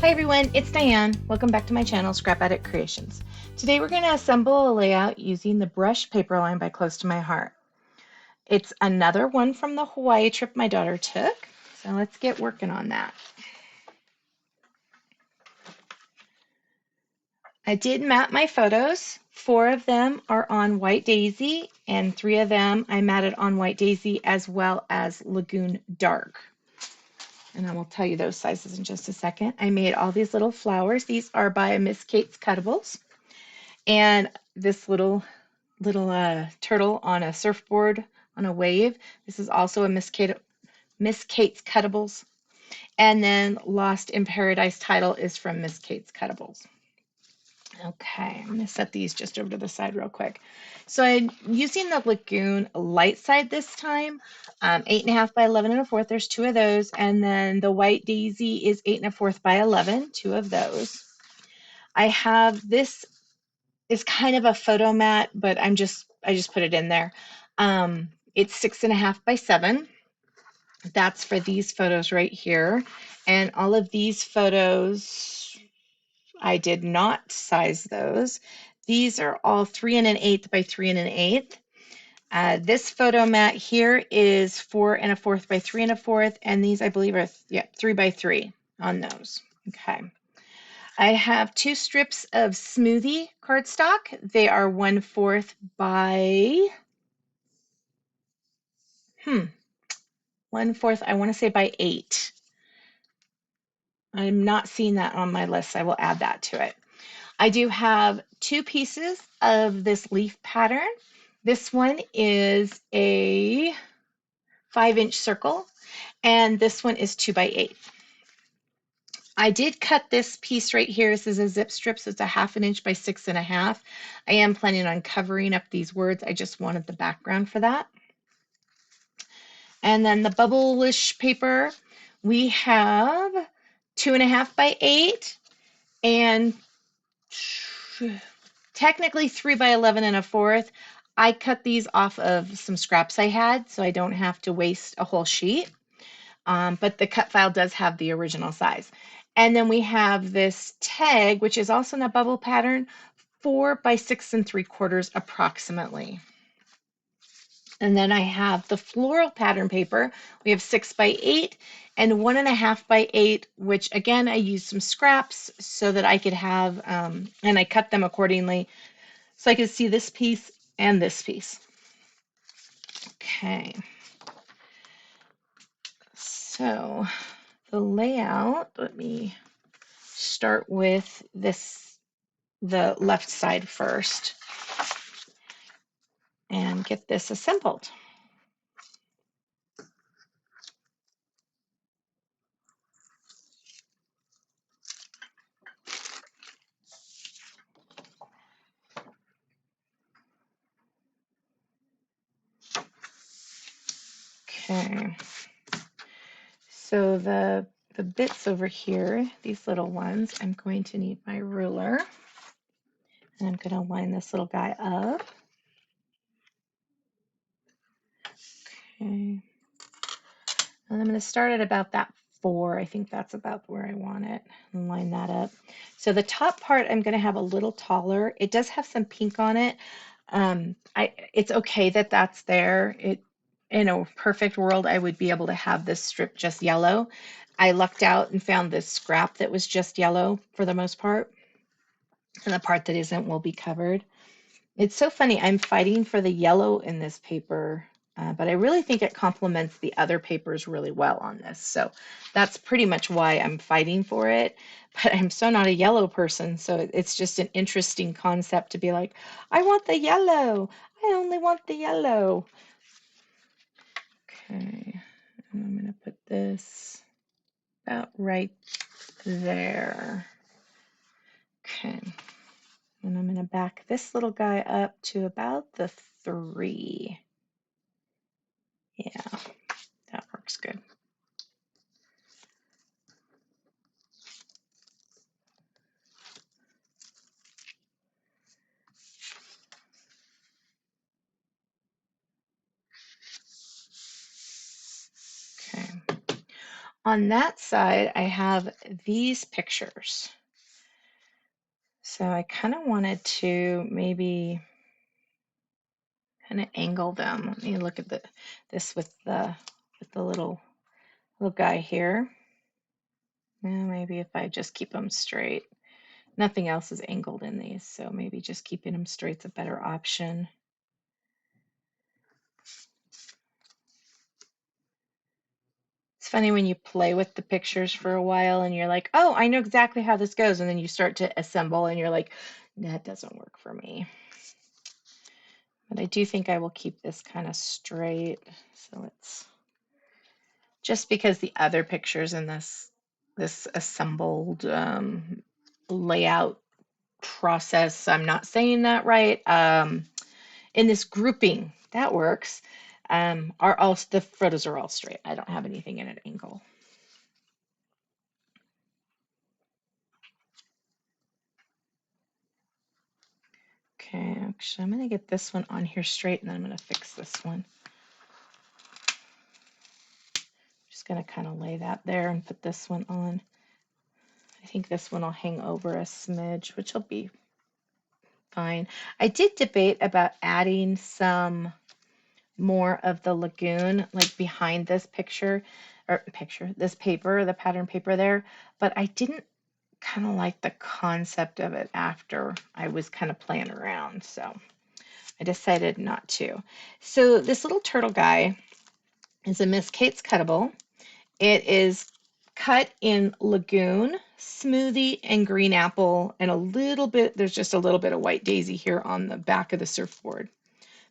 Hi everyone, it's Diane. Welcome back to my channel, Scrap Addict Creations. Today we're going to assemble a layout using the brush paper line by Close to My Heart. It's another one from the Hawaii trip my daughter took, so let's get working on that. I did map my photos. 4 of them are on White Daisy, and 3 of them I matted on White Daisy as well as Lagoon Dark. And I will tell you those sizes in just a second. I made all these little flowers. These are by Miss Kate's Cuttables. And this little turtle on a surfboard on a wave. This is also a Miss Kate's Cuttables. And then Lost in Paradise title is from Miss Kate's Cuttables. Okay, I'm going to set these just over to the side real quick. So I'm using the Lagoon Light side this time, 8.5 by 11 1/4. There's 2 of those, and then the White Daisy is 8 1/4 by 11, 2 of those. I have this is kind of a photo mat, but I just put it in there. It's 6.5 by 7. That's for these photos right here, and all of these photos. I did not size those. These are all 3 1/8 by 3 1/8. This photo mat here is 4 1/4 by 3 1/4, and these I believe are 3 by 3 on those. Okay. I have 2 strips of Smoothie cardstock. They are 1/4 by 1/4. I want to say by 8. I'm not seeing that on my list. I will add that to it. I do have 2 pieces of this leaf pattern. This one is a 5-inch circle, and this one is 2 by 8. I did cut this piece right here. This is a zip strip, so it's a 1/2 inch by 6.5. I am planning on covering up these words. I just wanted the background for that. And then the bubble-ish paper, we have 2.5 by 8 and technically 3 by 11 1/4. I cut these off of some scraps I had, so I don't have to waste a whole sheet. But the cut file does have the original size. And then we have this tag, which is also in a bubble pattern, 4 by 6 3/4 approximately. And then I have the floral pattern paper. We have 6 by 8 and 1.5 by 8, which again, I used some scraps so that I could have, and I cut them accordingly so I could see this piece and this piece. Okay. So the layout, let me start with the left side first and get this assembled. Okay, so the bits over here, these little ones, I'm going to need my ruler, and I'm going to line this little guy up. Okay, and I'm going to start at about that 4. I think that's about where I want it, and line that up. So the top part I'm going to have a little taller. It does have some pink on it. It's okay that that's there. In a perfect world, I would be able to have this strip just yellow. I lucked out and found this scrap that was just yellow for the most part, and the part that isn't will be covered. It's so funny. I'm fighting for the yellow in this paper, but I really think it complements the other papers really well on this. So that's pretty much why I'm fighting for it. But I'm so not a yellow person, so it's just an interesting concept to be like, I want the yellow. I only want the yellow. Okay, and I'm going to put this about right there. Okay, and I'm going to back this little guy up to about the 3. Yeah, that works good. Okay. On that side, I have these pictures. So I kind of wanted to maybe kind of angle them. Let me look at this with the little guy here. Maybe if I just keep them straight. Nothing else is angled in these, so maybe just keeping them straight's a better option. It's funny when you play with the pictures for a while and you're like, oh, I know exactly how this goes. And then you start to assemble and you're like, that doesn't work for me. But I do think I will keep this kind of straight. So it's just because the other pictures in this assembled layout process, I'm not saying that right, in this grouping, that works, are all, the photos are all straight. I don't have anything in an angle. Okay, actually, I'm going to get this one on here straight, and then I'm going to fix this one. Just going to kind of lay that there and put this one on. I think this one will hang over a smidge, which will be fine. I did debate about adding some more of the lagoon, like behind this this paper, the pattern paper there, but I didn't kind of like the concept of it after I was kind of playing around, so I decided not to. So this little turtle guy is a Miss Kate's Cuttable. It is cut in Lagoon, Smoothie, and Green Apple, and a little bit, there's just a little bit of White Daisy here on the back of the surfboard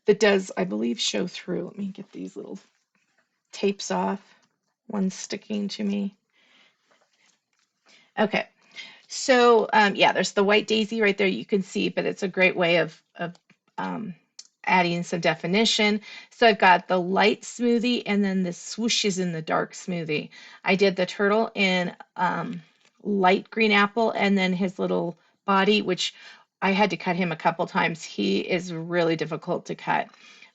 that does, I believe, show through. Let me get these little tapes off. One's sticking to me. Okay, so yeah, there's the White Daisy right there you can see, but it's a great way of um, adding some definition. So I've got the light smoothie and then the swooshes in the dark smoothie. I did the turtle in light green apple and then his little body, which I had to cut him a couple times. He is really difficult to cut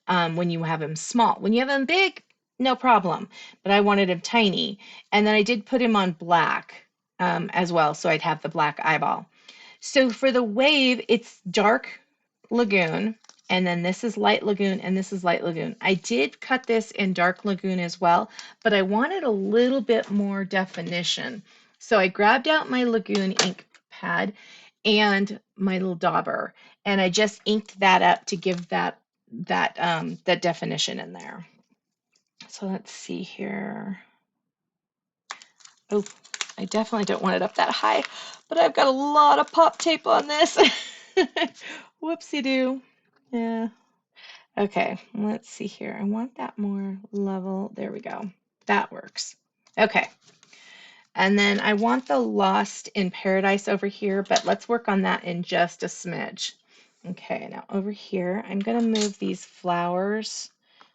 when you have him small. When you have him big, no problem, but I wanted him tiny. And then I did put him on black as well, so I'd have the black eyeball. So for the wave, it's dark lagoon, and then this is light lagoon, and this is light lagoon. I did cut this in dark lagoon as well, but I wanted a little bit more definition. So I grabbed out my lagoon ink pad and my little dauber, and I just inked that up to give that definition in there. So let's see here. Oh, I definitely don't want it up that high, but I've got a lot of pop tape on this. Whoopsie-doo. Yeah. Okay, let's see here. I want that more level. There we go. That works. Okay. And then I want the Lost in Paradise over here, but let's work on that in just a smidge. Okay, now over here, I'm going to move these flowers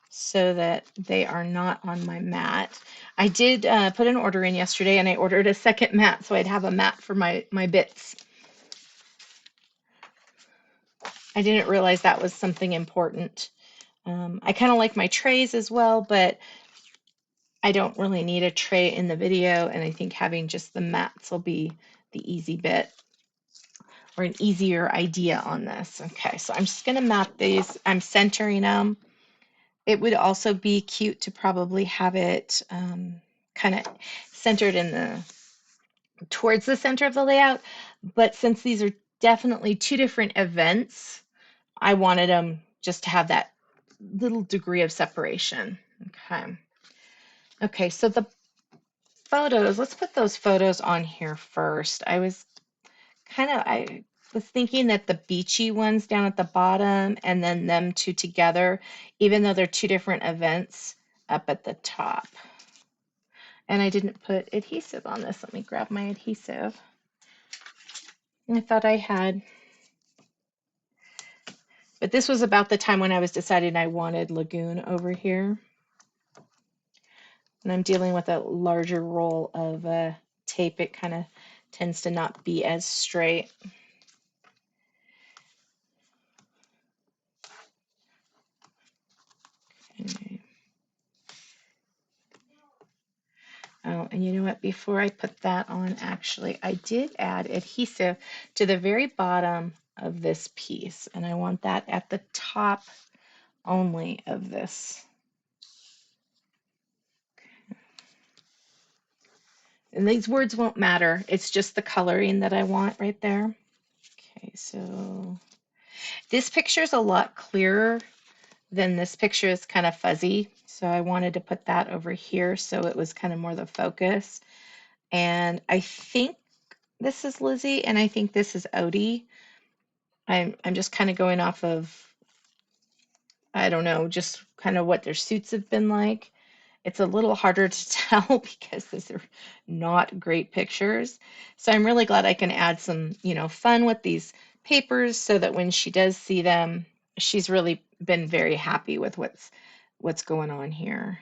so that they are not on my mat. I did put an order in yesterday, and I ordered a second mat, so I'd have a mat for my bits. I didn't realize that was something important. I kind of like my trays as well, but I don't really need a tray in the video, and I think having just the mats will be the easy bit or an easier idea on this. Okay, so I'm just going to mat these. I'm centering them. It would also be cute to probably have it kind of centered towards the center of the layout, but since these are definitely two different events, I wanted them just to have that little degree of separation. Okay. Okay, so the photos, let's put those photos on here first. I was thinking that the beachy ones down at the bottom and then them two together, even though they're two different events, up at the top. And I didn't put adhesive on this. Let me grab my adhesive. I thought I had. But this was about the time when I was deciding I wanted Lagoon over here. And I'm dealing with a larger roll of tape. It kind of tends to not be as straight. Okay. Oh, and you know what? Before I put that on, actually, I did add adhesive to the very bottom of this piece, and I want that at the top only of this. And these words won't matter. It's just the coloring that I want right there. Okay, so this picture is a lot clearer than this picture is kind of fuzzy. So I wanted to put that over here so it was kind of more the focus. And I think this is Lizzie, and I think this is Odie. I'm just kind of going off of, I don't know, just kind of what their suits have been like. It's a little harder to tell because these are not great pictures. So I'm really glad I can add some, fun with these papers so that when she does see them, she's really been very happy with what's going on here.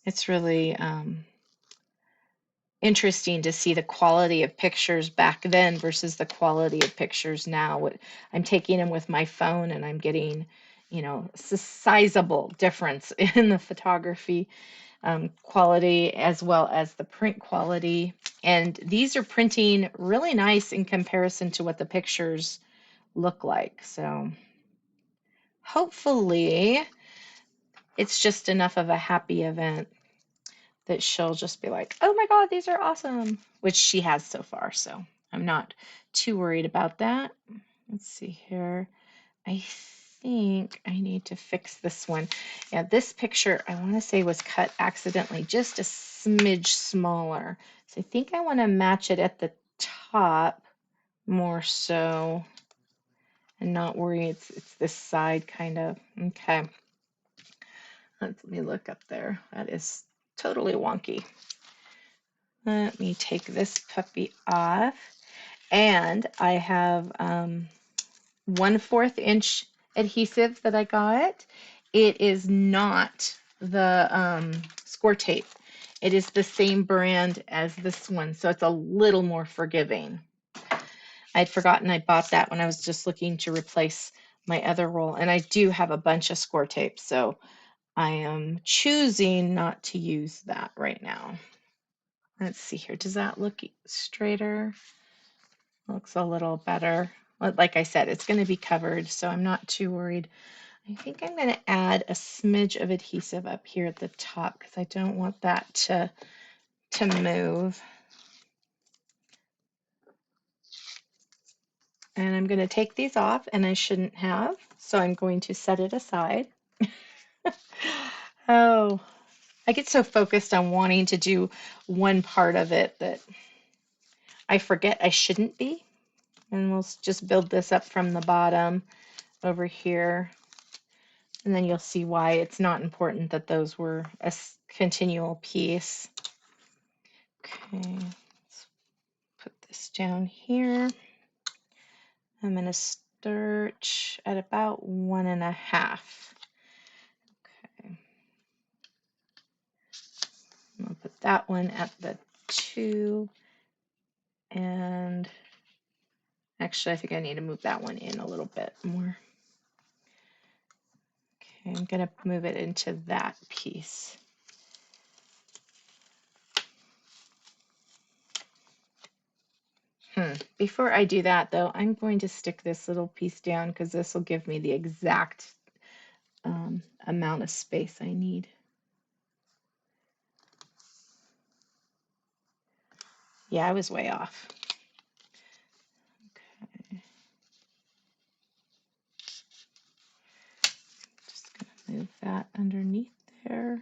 It's really interesting to see the quality of pictures back then versus the quality of pictures now. I'm taking them with my phone and I'm getting, sizable difference in the photography quality as well as the print quality. And these are printing really nice in comparison to what the pictures look like. So hopefully it's just enough of a happy event that she'll just be like, oh my God, these are awesome, which she has so far. So I'm not too worried about that. Let's see here. I think I need to fix this one. Yeah, this picture I want to say was cut accidentally just a smidge smaller. So I think I want to match it at the top more so and not worry it's this side kind of. Okay. Let me look up there. That is totally wonky. Let me take this puppy off. And I have 1/4 inch adhesive that I got. It is not the score tape. It is the same brand as this one, so it's a little more forgiving. I'd forgotten I bought that when I was just looking to replace my other roll, and I do have a bunch of score tape, so I am choosing not to use that right now. Let's see here. Does that look straighter? Looks a little better. Like I said, it's going to be covered, so I'm not too worried. I think I'm going to add a smidge of adhesive up here at the top because I don't want that to move. And I'm going to take these off, and I shouldn't have, so I'm going to set it aside. Oh, I get so focused on wanting to do one part of it that I forget I shouldn't be. And we'll just build this up from the bottom over here. And then you'll see why it's not important that those were a continual piece. Okay, let's put this down here. I'm going to start at about 1.5. Okay. I'm going to put that one at the 2. And actually, I think I need to move that one in a little bit more. Okay, I'm going to move it into that piece. Before I do that, though, I'm going to stick this little piece down because this will give me the exact amount of space I need. Yeah, I was way off. Okay. Just going to move that underneath there.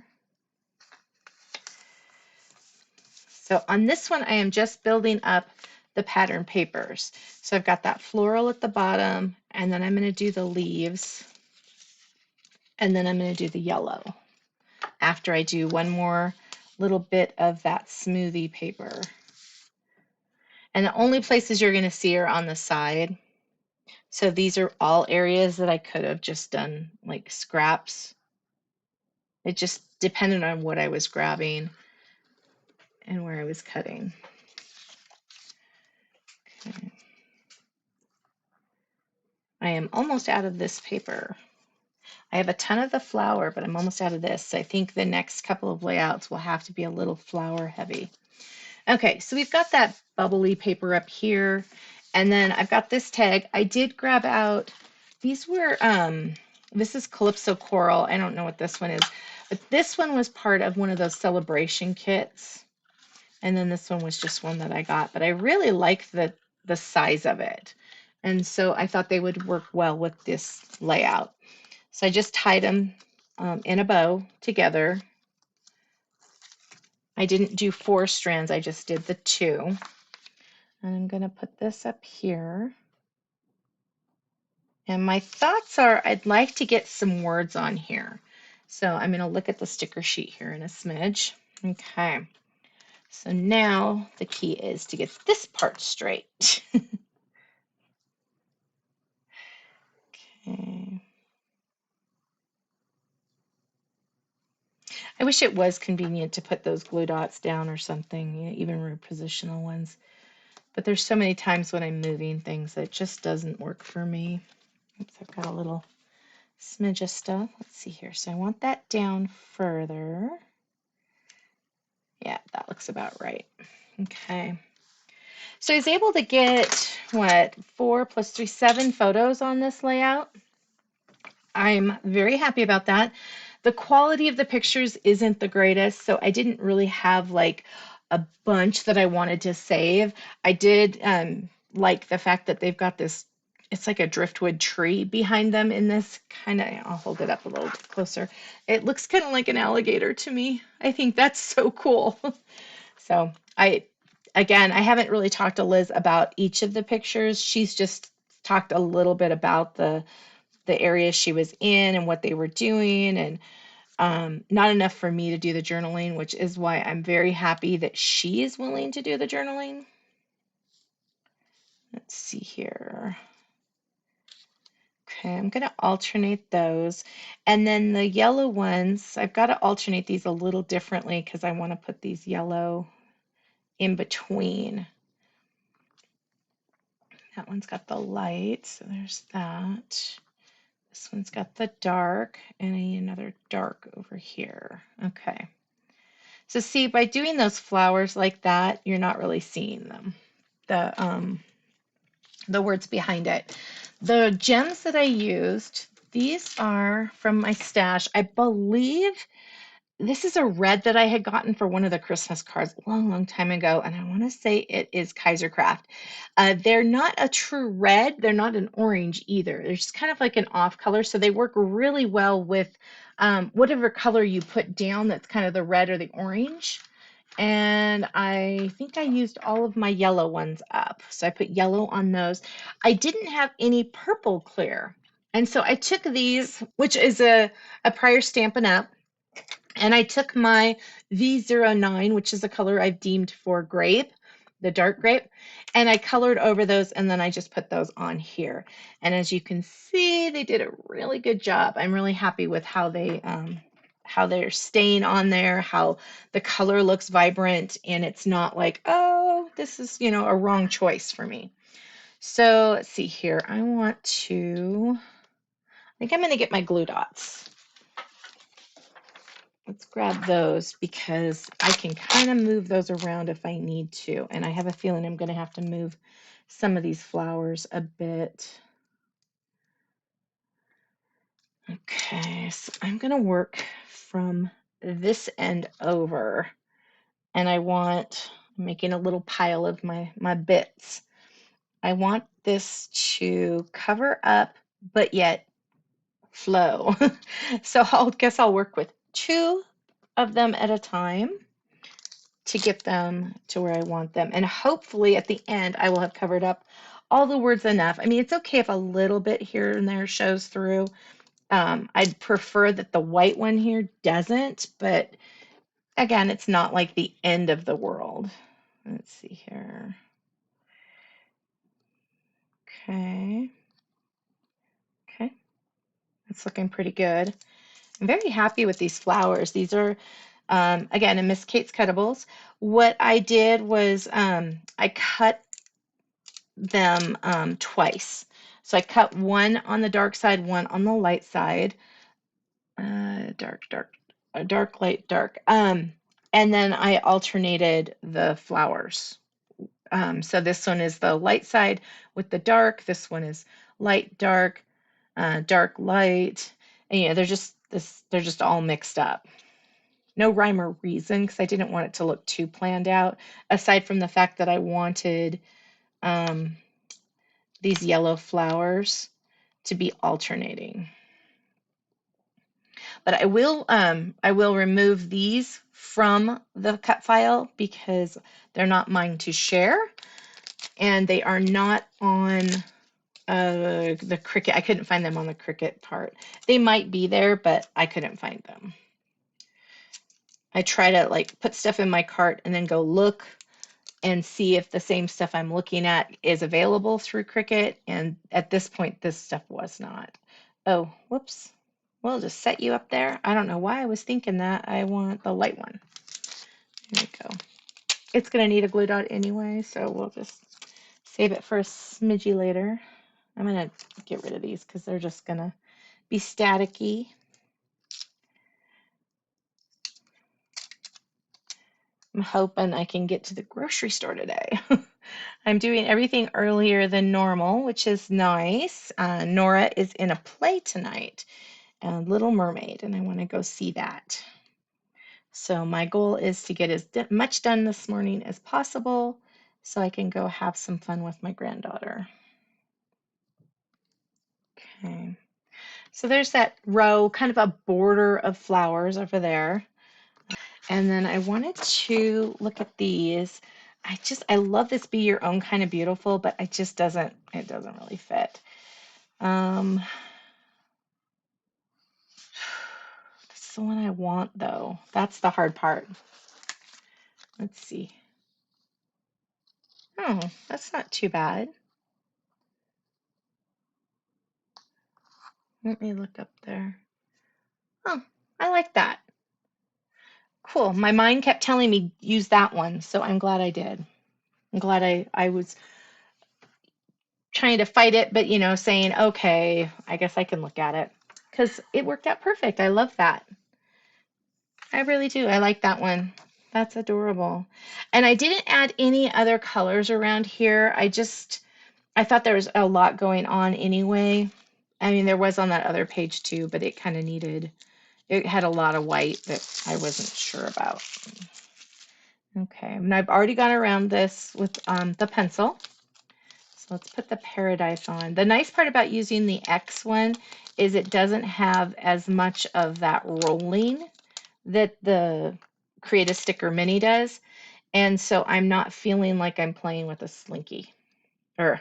So on this one, I am just building up the pattern papers. So I've got that floral at the bottom, and then I'm going to do the leaves, and then I'm going to do the yellow after I do one more little bit of that smoothie paper. And the only places you're going to see are on the side. So these are all areas that I could have just done like scraps. It just depended on what I was grabbing and where I was cutting. Okay. I am almost out of this paper. I have a ton of the flower, but I'm almost out of this. So I think the next couple of layouts will have to be a little flower heavy. Okay, so we've got that bubbly paper up here. And then I've got this tag. I did grab out, these were, this is Calypso Coral. I don't know what this one is, but this one was part of one of those celebration kits. And then this one was just one that I got, but I really like the size of it. And so I thought they would work well with this layout. So I just tied them in a bow together. I didn't do 4 strands, I just did the 2. And I'm going to put this up here. And my thoughts are I'd like to get some words on here. So I'm going to look at the sticker sheet here in a smidge. Okay. So now the key is to get this part straight. Okay. I wish it was convenient to put those glue dots down or something, you know, even repositional ones. But there's so many times when I'm moving things that it just doesn't work for me. Oops, I've got a little smidge of stuff. Let's see here. So I want that down further. Yeah, that looks about right. Okay. So I was able to get, what, 4 plus 3, 7 photos on this layout. I'm very happy about that. The quality of the pictures isn't the greatest, so I didn't really have like a bunch that I wanted to save. I did like the fact that they've got this, it's like a driftwood tree behind them in this kind of, I'll hold it up a little bit closer. It looks kind of like an alligator to me. I think that's so cool. So again, I haven't really talked to Liz about each of the pictures. She's just talked a little bit about the areas she was in and what they were doing, and not enough for me to do the journaling, which is why I'm very happy that she is willing to do the journaling. Let's see here. Okay, I'm going to alternate those. And then the yellow ones, I've got to alternate these a little differently because I want to put these yellow in between. That one's got the light, so there's that. This one's got the dark, and I need another dark over here. Okay. So see, by doing those flowers like that, you're not really seeing them, the words behind it. The gems that I used, these are from my stash. I believe this is a red that I had gotten for one of the Christmas cards a long, long time ago, and I want to say it is Kaisercraft. They're not a true red. They're not an orange either. They're just kind of like an off color, so they work really well with whatever color you put down that's kind of the red or the orange. And I think I used all of my yellow ones up. So I put yellow on those. I didn't have any purple clear. And so I took these, which is a prior Stampin' Up, and I took my V09, which is the color I've deemed for grape, the dark grape, and I colored over those, and then I just put those on here. And as you can see, they did a really good job. I'm really happy with how they're staying on there, how the color looks vibrant, and it's not like, oh, this is, you know, a wrong choice for me. So let's see here. I think I'm going to get my glue dots. Let's grab those because I can kind of move those around if I need to. And I have a feeling I'm going to have to move some of these flowers a bit. Okay, so I'm going to work from this end over. And I'm making a little pile of my bits. I want this to cover up, but yet flow. So guess I'll work with 2 of them at a time to get them to where I want them. And hopefully at the end, I will have covered up all the words enough. I mean, it's okay if a little bit here and there shows through. I'd prefer that the white one here doesn't, but again, it's not like the end of the world. Let's see here. Okay. Okay. That's looking pretty good. I'm very happy with these flowers. These are, again, in Miss Kate's Cuttables. What I did was I cut them twice. So I cut one on the dark side, one on the light side. dark, dark, dark, light, dark. And then I alternated the flowers. So this one is the light side with the dark. This one is light, dark, dark, light. And yeah, they're just all mixed up. No rhyme or reason because I didn't want it to look too planned out, aside from the fact that I wanted um, these yellow flowers to be alternating. But I will remove these from the cut file because they're not mine to share, and they are not on the Cricut. I couldn't find them on the Cricut part. They might be there, but I couldn't find them. I try to like put stuff in my cart and then go look and see if the same stuff I'm looking at is available through Cricut. And at this point, this stuff was not. Oh, whoops. We'll just set you up there. I don't know why I was thinking that. I want the light one. There we go. It's going to need a glue dot anyway, so we'll just save it for a smidgy later. I'm going to get rid of these because they're just going to be staticky. I'm hoping I can get to the grocery store today. I'm doing everything earlier than normal, which is nice. Nora is in a play tonight, Little Mermaid, and I want to go see that. So my goal is to get as much done this morning as possible so I can go have some fun with my granddaughter. Okay, so there's that row, kind of a border of flowers over there. And then I wanted to look at these. I love this Be Your Own Kind of Beautiful, but it doesn't really fit. That's the one I want though. That's the hard part. Let's see. Oh, that's not too bad. Let me look up there. Oh, I like that. Cool. My mind kept telling me use that one, so I'm glad I did. I'm glad I was trying to fight it, but saying, okay, I guess I can look at it because it worked out perfect. I love that. I really do. I like that one. That's adorable. And I didn't add any other colors around here. I thought there was a lot going on anyway. I mean, there was on that other page too, but it kind of it had a lot of white that I wasn't sure about. Okay, and I've already gone around this with the pencil. So let's put the paradise on. The nice part about using the X one is it doesn't have as much of that rolling that the Create a Sticker Mini does. And so I'm not feeling like I'm playing with a slinky or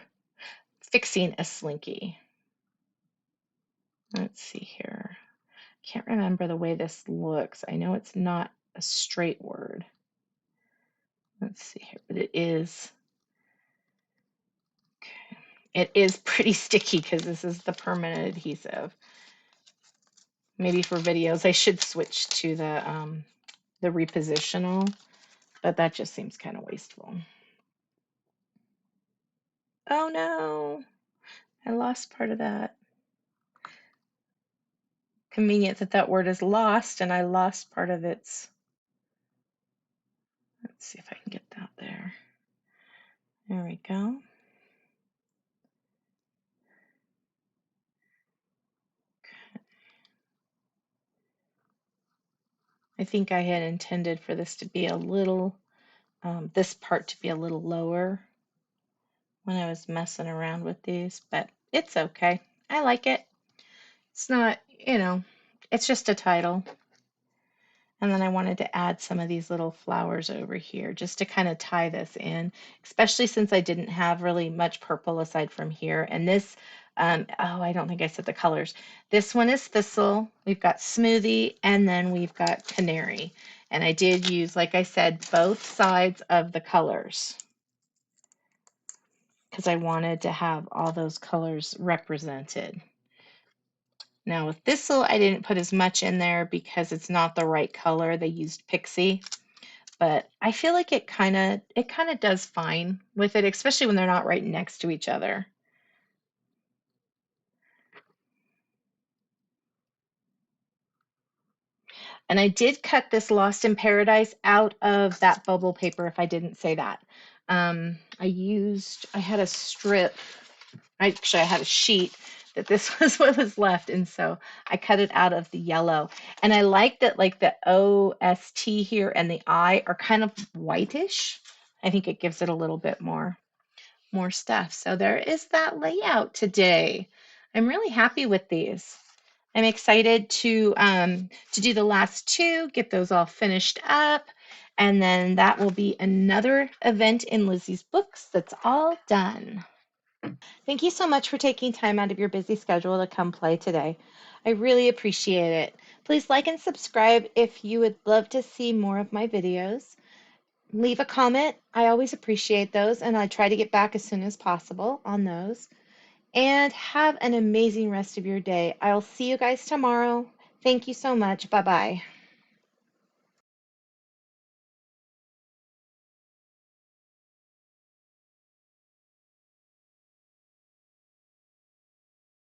fixing a slinky. Let's see here. Can't remember the way this looks. I know it's not a straight word. Let's see here, but it is. Okay. It is pretty sticky because this is the permanent adhesive. Maybe for videos, I should switch to the repositional, but that just seems kind of wasteful. Oh no, I lost part of that. Convenient that that word is lost, and I lost part of its. Let's see if I can get that there. There we go. Okay. I think I had intended for this to be a little, this part to be a little lower when I was messing around with these, but it's okay. I like it. It's not, it's just a title. And then I wanted to add some of these little flowers over here just to kind of tie this in, especially since I didn't have really much purple aside from here. And this, oh, I don't think I said the colors. This one is Thistle, we've got Smoothie, and then we've got Canary. And I did use, like I said, both sides of the colors because I wanted to have all those colors represented. Now with Thistle, I didn't put as much in there because it's not the right color. They used Pixie. But I feel like it kind of does fine with it, especially when they're not right next to each other. And I did cut this Lost in Paradise out of that bubble paper if I didn't say that. I had a strip, actually I had a sheet that this was what was left, and so I cut it out of the yellow. And I like that like the OST here and the I are kind of whitish. I think it gives it a little bit more stuff. So there is that layout today. I'm really happy with these. I'm excited to do the last two, get those all finished up, and then that will be another event in Lizzie's books that's all done. Thank you so much for taking time out of your busy schedule to come play today. I really appreciate it. Please like and subscribe if you would love to see more of my videos. Leave a comment. I always appreciate those, and I try to get back as soon as possible on those. And have an amazing rest of your day. I'll see you guys tomorrow. Thank you so much. Bye bye.